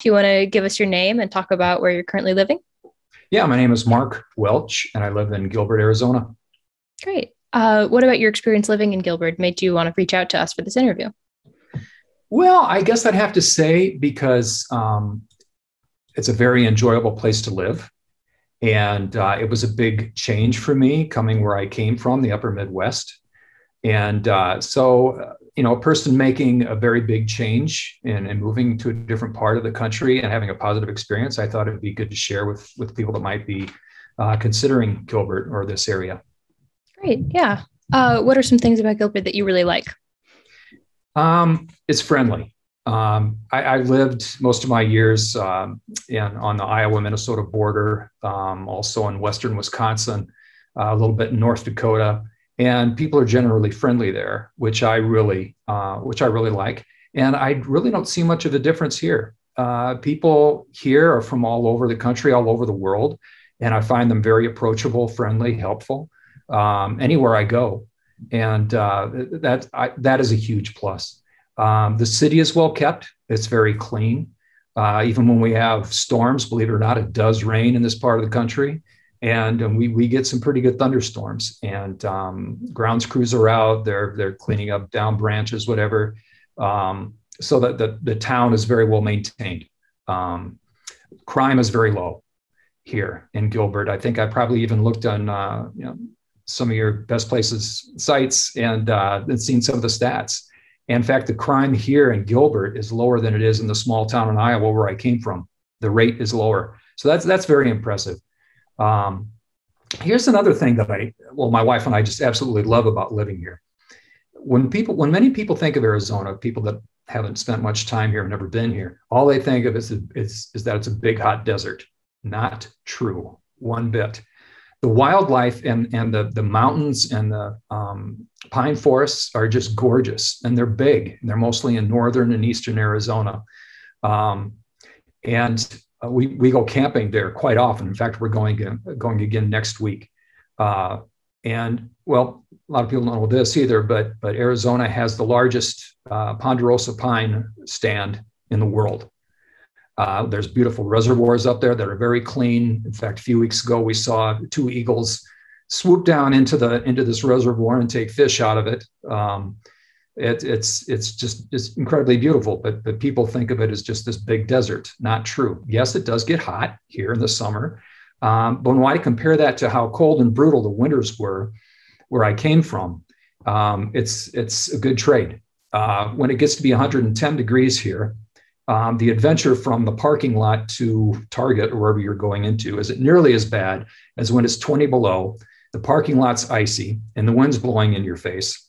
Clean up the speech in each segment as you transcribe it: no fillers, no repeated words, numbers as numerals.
you want to give us your name and talk about where you're currently living? Yeah, my name is Mark Welch, and I live in Gilbert, Arizona. Great. What about your experience living in Gilbert made you want to reach out to us for this interview? Well, I guess I'd have to say because it's a very enjoyable place to live. And it was a big change for me coming where I came from, the upper Midwest. And a person making a very big change and moving to a different part of the country and having a positive experience, I thought it'd be good to share with people that might be considering Gilbert or this area. Great. Yeah. What are some things about Gilbert that you really like? It's friendly. I lived most of my years on the Iowa-Minnesota border, also in western Wisconsin, a little bit in North Dakota, and people are generally friendly there, which I really like. And I really don't see much of a difference here. People here are from all over the country, all over the world, and I find them very approachable, friendly, helpful anywhere I go, and that is a huge plus. The city is well kept. It's very clean. Even when we have storms, believe it or not, it does rain in this part of the country. And we get some pretty good thunderstorms. And grounds crews are out. They're cleaning up down branches, whatever. So that the town is very well maintained. Crime is very low here in Gilbert. I think I probably even looked on some of your best places sites and seen some of the stats. In fact, the crime here in Gilbert is lower than it is in the small town in Iowa where I came from. The rate is lower. So that's very impressive. Here's another thing that my wife and I just absolutely love about living here. When many people think of Arizona, people that haven't spent much time here, never been here, all they think of is that it's a big hot desert. Not true, one bit. The wildlife and the mountains and the pine forests are just gorgeous, and they're big. They're mostly in northern and eastern Arizona, and we go camping there quite often. In fact, we're going again next week. And well, a lot of people don't know this either, but Arizona has the largest ponderosa pine stand in the world. There's beautiful reservoirs up there that are very clean. In fact, a few weeks ago, we saw two eagles swoop down into this reservoir and take fish out of it. It's incredibly beautiful, but people think of it as just this big desert. Not true. Yes, it does get hot here in the summer. But when I compare that to how cold and brutal the winters were where I came from, it's a good trade. When it gets to be 110 degrees here, the adventure from the parking lot to Target or wherever you're going into isn't nearly as bad as when it's 20 below, the parking lot's icy, and the wind's blowing in your face.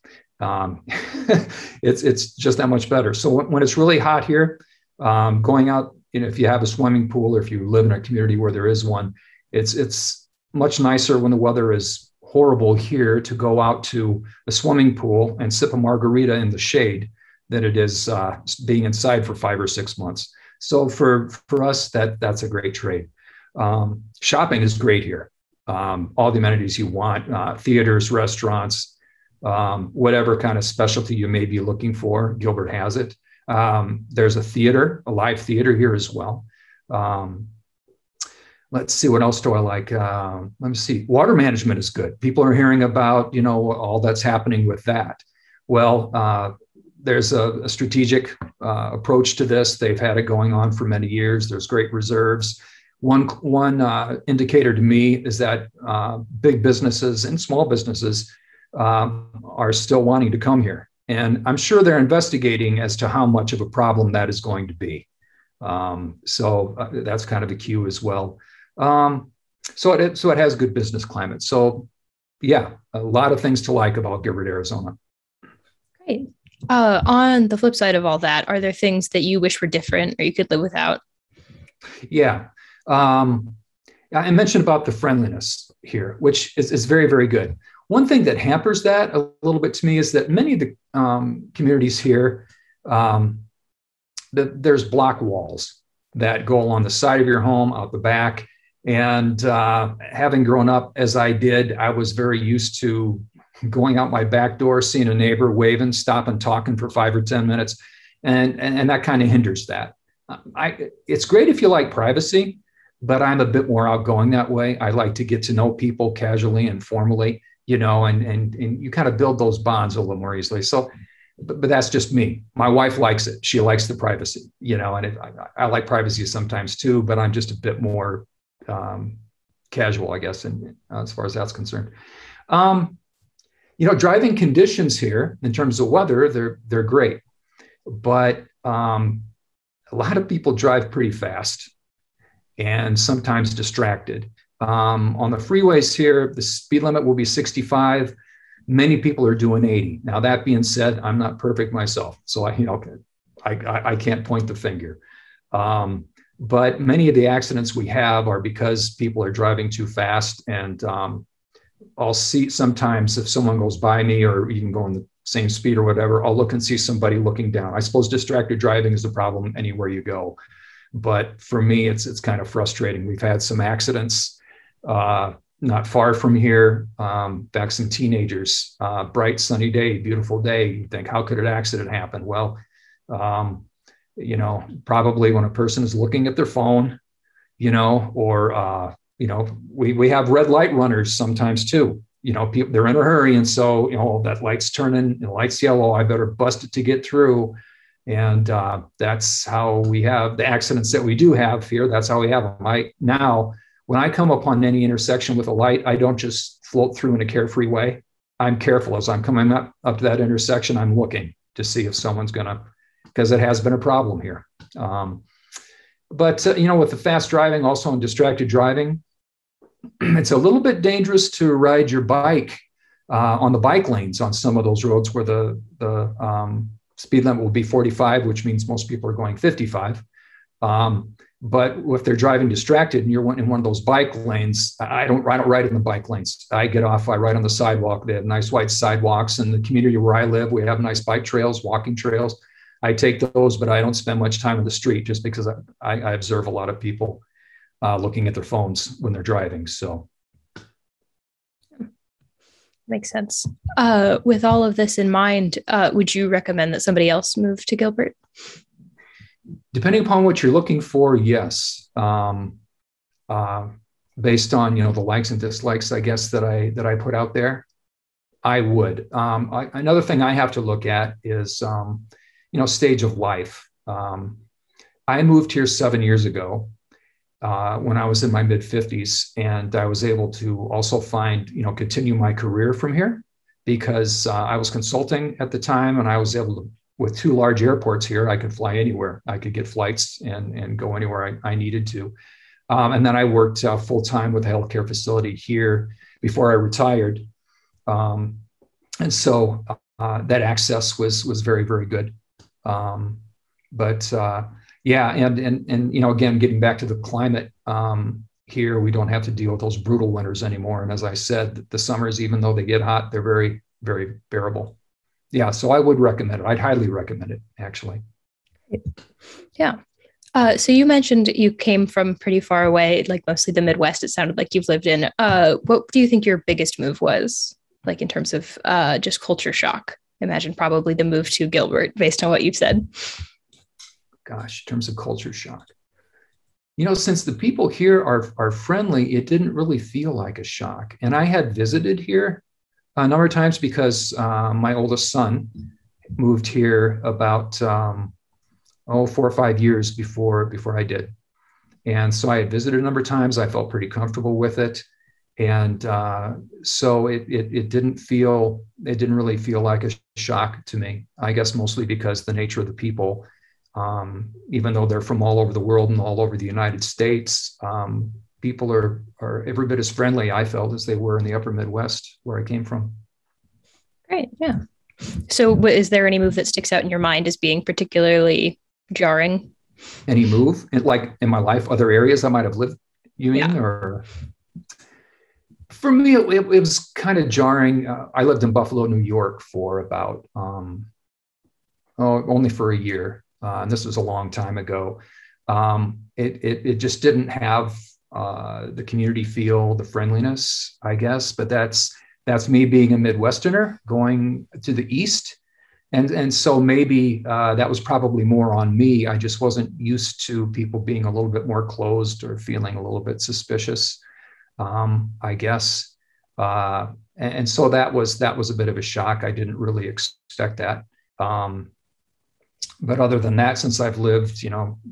It's just that much better. So when it's really hot here, going out, if you have a swimming pool or if you live in a community where there is one, it's much nicer when the weather is horrible here to go out to a swimming pool and sip a margarita in the shade than it is being inside for 5 or 6 months. So for us, that's a great trade. Shopping is great here. All the amenities you want, theaters, restaurants, whatever kind of specialty you may be looking for, Gilbert has it. There's a live theater here as well. Let's see, what else do I like? Let me see. Water management is good. People are hearing about, all that's happening with that. Well, there's a strategic approach to this. They've had it going on for many years. There's great reserves. One indicator to me is that big businesses and small businesses are still wanting to come here. And I'm sure they're investigating as to how much of a problem that is going to be. So that's kind of a cue as well. So it has good business climate. So yeah, a lot of things to like about Gilbert, Arizona. Great. On the flip side of all that, are there things that you wish were different or you could live without? Yeah. I mentioned about the friendliness here, which is very, very good. One thing that hampers that a little bit to me is that many of the communities here, there's block walls that go along the side of your home, out the back. And having grown up as I did, I was very used to going out my back door, seeing a neighbor waving, stopping, talking for 5 or 10 minutes. And that kind of hinders that. It's great if you like privacy, but I'm a bit more outgoing that way. I like to get to know people casually and formally, and you kind of build those bonds a little more easily. So, but that's just me. My wife likes it. She likes the privacy, and I like privacy sometimes too, but I'm just a bit more casual, I guess, and as far as that's concerned. Driving conditions here in terms of weather, they're great, but a lot of people drive pretty fast and sometimes distracted. On the freeways here, the speed limit will be 65. Many people are doing 80. Now, that being said, I'm not perfect myself, so I can't point the finger. But many of the accidents we have are because people are driving too fast. And I'll see sometimes if someone goes by me or even going the same speed or whatever, I'll look and see somebody looking down. I suppose distracted driving is a problem anywhere you go. But for me, it's kind of frustrating. We've had some accidents not far from here, back some teenagers, bright, sunny day, beautiful day. You think, how could an accident happen? Well, probably when a person is looking at their phone, or, we have red light runners sometimes too. People, they're in a hurry. And so, that light's turning, the light's yellow. I better bust it to get through. And that's how we have the accidents that we do have here. That's how we have them. Now, when I come upon any intersection with a light, I don't just float through in a carefree way. I'm careful as I'm coming up to that intersection. I'm looking to see if someone's because it has been a problem here. But with the fast driving, also in distracted driving, it's a little bit dangerous to ride your bike on the bike lanes on some of those roads where the speed limit will be 45, which means most people are going 55. But if they're driving distracted and you're in one of those bike lanes, I don't ride in the bike lanes. I get off, I ride on the sidewalk. They have nice white sidewalks. In the community where I live, we have nice bike trails, walking trails. I take those, but I don't spend much time on the street just because I observe a lot of people looking at their phones when they're driving. So. Makes sense. With all of this in mind, would you recommend that somebody else move to Gilbert? Depending upon what you're looking for, yes. Based on the likes and dislikes, I guess that I put out there, I would. Another thing I have to look at is stage of life. I moved here 7 years ago. When I was in my mid 50s, and I was able to also continue my career from here because I was consulting at the time, and I was able to, with 2 large airports here, I could fly anywhere. I could get flights and go anywhere I needed to. And then I worked full time with a healthcare facility here before I retired. And so that access was very, very good. Yeah, and again, getting back to the climate here, we don't have to deal with those brutal winters anymore. And as I said, the summers, even though they get hot, they're very, very bearable. Yeah, so I would recommend it. I'd highly recommend it, actually. Yeah. So you mentioned you came from pretty far away, like mostly the Midwest. It sounded like you've lived in. What do you think your biggest move was, like in terms of just culture shock? I imagine probably the move to Gilbert, based on what you've said. Gosh, in terms of culture shock. Since the people here are friendly, it didn't really feel like a shock. And I had visited here a number of times because my oldest son moved here about 4 or 5 years before I did. And so I had visited a number of times. I felt pretty comfortable with it. And so it didn't really feel like a shock to me, I guess mostly because the nature of the people, even though they're from all over the world and all over the United States, people are every bit as friendly, I felt, as they were in the upper Midwest where I came from. Great. Yeah. So is there any move that sticks out in your mind as being particularly jarring? Any move? Like in my life, other areas I might have lived, you mean? Yeah. Or for me, it was kind of jarring. I lived in Buffalo, New York for about only for a year. And this was a long time ago. It just didn't have the community feel, the friendliness, I guess. But that's me being a Midwesterner going to the East. And so maybe that was probably more on me. I just wasn't used to people being a little bit more closed or feeling a little bit suspicious, I guess. And so that was a bit of a shock. I didn't really expect that. But other than that, since I've lived,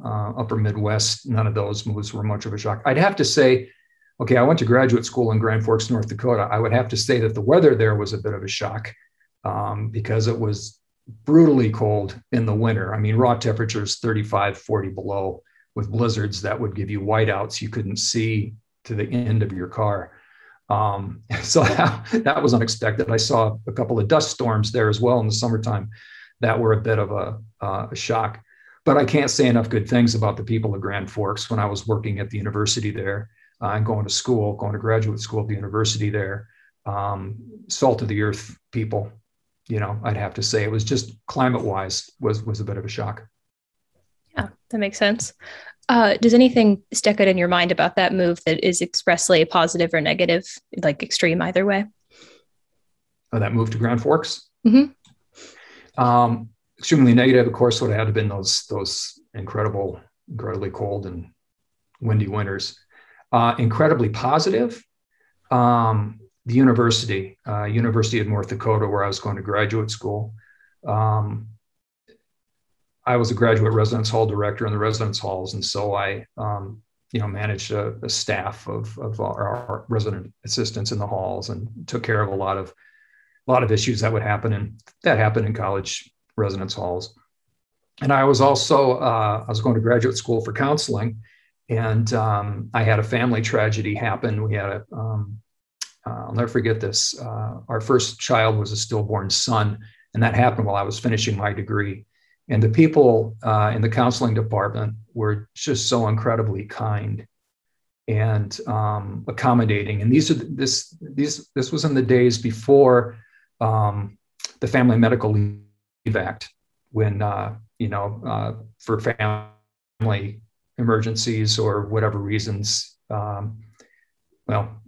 upper Midwest, none of those moves were much of a shock. I'd have to say, okay, I went to graduate school in Grand Forks, North Dakota. I would have to say that the weather there was a bit of a shock, because it was brutally cold in the winter. I mean, raw temperatures 35, 40 below, with blizzards that would give you whiteouts. You couldn't see to the end of your car. So that was unexpected. I saw a couple of dust storms there as well in the summertime that were a bit of a shock. But I can't say enough good things about the people of Grand Forks. When I was working at the university there and going to graduate school at the university there, salt of the earth people, I'd have to say it was just climate-wise was a bit of a shock. Yeah, that makes sense. Does anything stick out in your mind about that move that is expressly positive or negative, like extreme either way? That move to Grand Forks? Mm-hmm. Extremely negative, of course, would have been those incredibly cold and windy winters. Incredibly positive. The University of North Dakota, where I was going to graduate school. I was a graduate residence hall director in the residence halls. And so I, managed a staff of our resident assistants in the halls and took care of a lot of issues that happen in college residence halls. And I was also, I was going to graduate school for counseling, and I had a family tragedy happen. We had I'll never forget this. Our first child was a stillborn son, and that happened while I was finishing my degree. And the people in the counseling department were just so incredibly kind and accommodating. And this was in the days before the Family Medical Leave Act, when for family emergencies or whatever reasons. Well,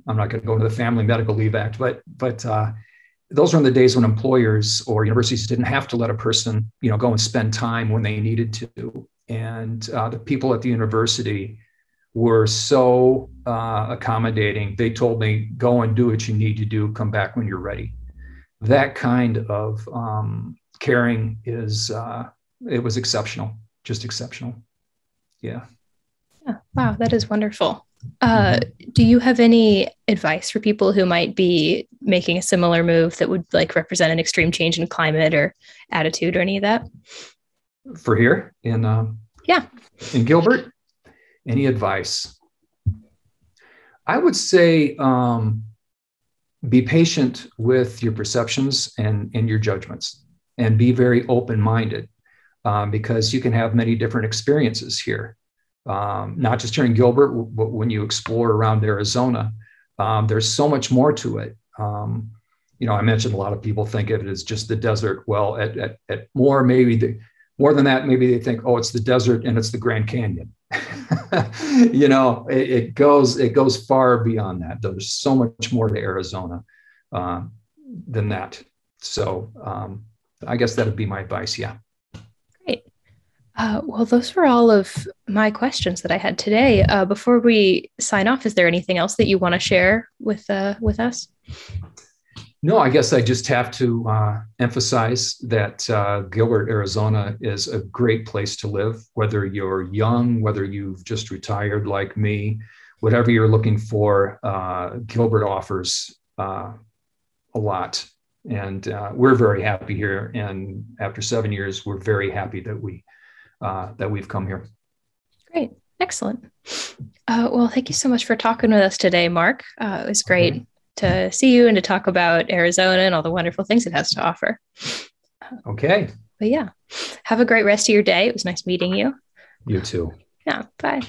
I'm not going to go into the Family Medical Leave Act, but those were in the days when employers or universities didn't have to let a person, go and spend time when they needed to. And the people at the university were so accommodating. They told me, go and do what you need to do, come back when you're ready. That kind of caring it was exceptional, just exceptional. Yeah. Wow, that is wonderful. Do you have any advice for people who might be making a similar move that would represent an extreme change in climate or attitude or any of that? For here in Gilbert, any advice? I would say be patient with your perceptions and your judgments, and be very open-minded, because you can have many different experiences here. Not just here in Gilbert, but when you explore around Arizona, there's so much more to it. I mentioned a lot of people think of it as just the desert. Well, at more than that, maybe they think, oh, it's the desert and it's the Grand Canyon. It goes far beyond that. There's so much more to Arizona than that. So I guess that would be my advice. Yeah. Great. Well, those were all of my questions that I had today. Before we sign off, is there anything else that you want to share with us? No, I guess I just have to emphasize that Gilbert, Arizona is a great place to live, whether you're young, whether you've just retired like me, whatever you're looking for, Gilbert offers a lot. And we're very happy here. And after 7 years, we're very happy that we've come here. Great. Excellent. Well, thank you so much for talking with us today, Mark. It was great to see you and to talk about Arizona and all the wonderful things it has to offer. Okay. But yeah, have a great rest of your day. It was nice meeting you. You too. Yeah. Bye.